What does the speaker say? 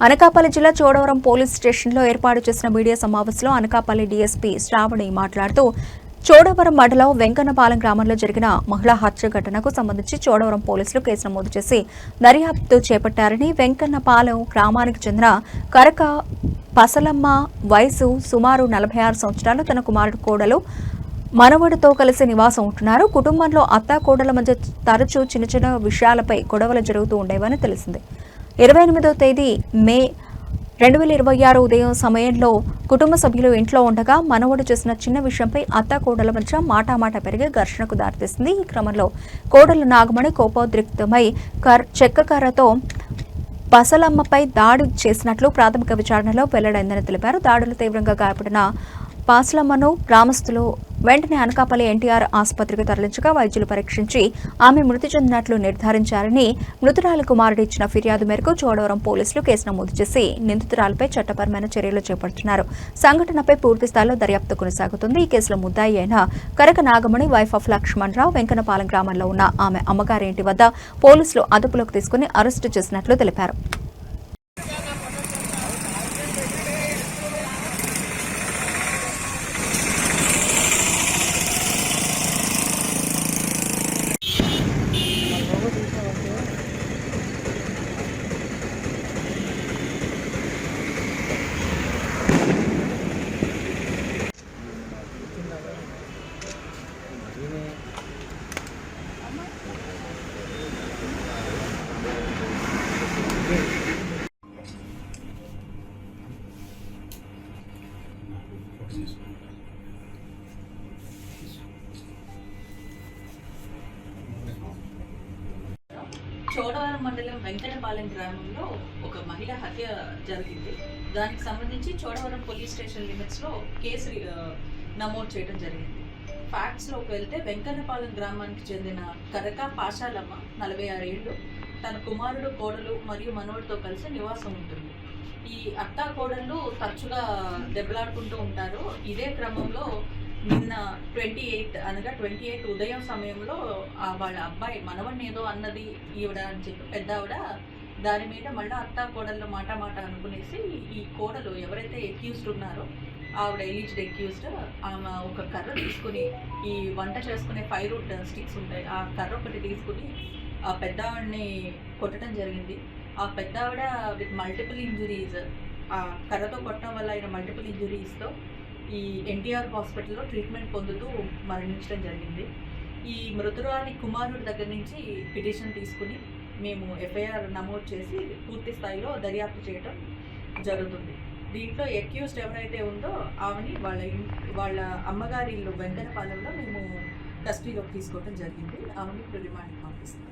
అనకాపల్లి జిల్లా చోడవరం పోలీస్ స్టేషన్లో ఏర్పాటు చేసిన మీడియా సమావేశంలో అనకాపల్లి డీఎస్పీ శ్రావణి మాట్లాడుతూ చోడవరం మండలం వెంకన్నపాలెం గ్రామంలో జరిగిన మహిళా హత్య ఘటనకు సంబంధించి చోడవరం పోలీసులు కేసు నమోదు చేసి దర్యాప్తు చేపట్టారని, వెంకన్నపాలెం గ్రామానికి చెందిన కరక పసలమ్మ వయసు సుమారు 46 సంవత్సరాలు, తన కుమారుడు కోడలు మనవడితో కలిసి నివాసం ఉంటున్నారు. కుటుంబంలో అత్తా కోడల మధ్య తరచూ చిన్న చిన్న విషయాలపై గొడవలు జరుగుతూ ఉండేవని తెలిసింది. 28వ తేదీ మే 2026 ఉదయం సమయంలో కుటుంబ సభ్యులు ఇంట్లో ఉండగా మనవడు చేసిన చిన్న విషయంపై అత్తా కోడల మధ్య మాటామాట పెరిగి ఘర్షణకు దారితీసింది. ఈ క్రమంలో కోడలు నాగమణి కోపోద్రిక్తమై చెక్కకర్రతో పసలమ్మపై దాడి చేసినట్లు ప్రాథమిక విచారణలో వెల్లడైందని తెలిపారు. దాడులు తీవ్రంగా గాయపడిన పాసలమ్మను గ్రామస్తులు వెంటనే అనకాపల్లి ఎన్టీఆర్ ఆసుపత్రికి తరలించగా వైద్యులు పరీక్షించి ఆమె మృతి చెందినట్లు నిర్ధారించారని, మృతురాలి కుమారుడు ఇచ్చిన ఫిర్యాదు మేరకు చోడవరం పోలీసులు కేసు నమోదు చేసి నిందితురాలపై చట్టపరమైన చర్యలు చేపడుతున్నారు. సంఘటనపై పూర్తి స్థాయిలో దర్యాప్తు కొనసాగుతుంది. ఈ కేసులో ముద్దాయి అయిన కరక నాగమణి వైఫ్ ఆఫ్ లక్ష్మణరావు వెంకన్నపాలెం గ్రామంలో ఉన్న ఆమె అమ్మగారి ఇంటి వద్ద పోలీసులు అదుపులోకి తీసుకుని అరెస్టు చేసినట్లు తెలిపారు. చోడవరం మండలం వెంకన్నపాలెం గ్రామంలో ఒక మహిళ హత్య జరిగింది. దానికి సంబంధించి చోడవరం పోలీస్ స్టేషన్ లిమిట్స్లో కేసు నమోదు చేయడం జరిగింది. ఫ్యాక్ట్స్లోకి వెళ్తే వెంకన్నపాలెం గ్రామానికి చెందిన కరక పాషాలమ్మ 46 ఏళ్ళు, తన కుమారుడు కోడలు మరియు మనవడితో కలిసి నివాసం ఉంటుంది. ఈ అత్తా కోడళ్ళు తరచుగా దెబ్బలాడుకుంటూ ఉంటారు. ఇదే క్రమంలో నిన్న 28 ఉదయం సమయంలో వాళ్ళ అబ్బాయి మనవడిని ఏదో అన్నది ఈవిడ అని చెప్పి పెద్ద ఆవిడ దాని మీద మళ్ళీ అత్తా కోడళ్ళు మాట అనుకునేసి ఈ కోడలు ఎవరైతే ఎక్యూజ్డ్ ఉన్నారో ఆవిడ ఎలిజ్డ్ ఎక్యూజ్డ్ ఆమె ఒక కర్ర తీసుకుని, ఈ వంట చేసుకునే 5 రూట్ స్టిక్స్ ఉంటాయి, ఆ కర్ర ఒకటి తీసుకుని ఆ పెద్ద ఆవిడని కొట్టడం జరిగింది. ఆ పెద్ద ఆవిడ విత్ మల్టిపుల్ ఇంజురీస్, ఆ కర్రతో కొట్టడం వల్ల అయిన మల్టిపుల్ ఇంజురీస్తో ఈ ఎన్టీఆర్ హాస్పిటల్లో ట్రీట్మెంట్ పొందుతూ మరణించడం జరిగింది. ఈ మృతురాలి కుమారుడి దగ్గర నుంచి పిటిషన్ తీసుకుని మేము ఎఫ్ఐఆర్ నమోదు చేసి పూర్తి స్థాయిలో దర్యాప్తు చేయడం జరుగుతుంది. దీంట్లో ఎక్యూజ్డ్ ఎవరైతే ఉందో ఆమెని వాళ్ళ అమ్మగారి ఇల్లు వెంకన్నపాలెంలో మేము కస్టడీలోకి తీసుకోవడం జరిగింది. ఆమెని ఇప్పుడు రిమాండ్కి పంపిస్తాం.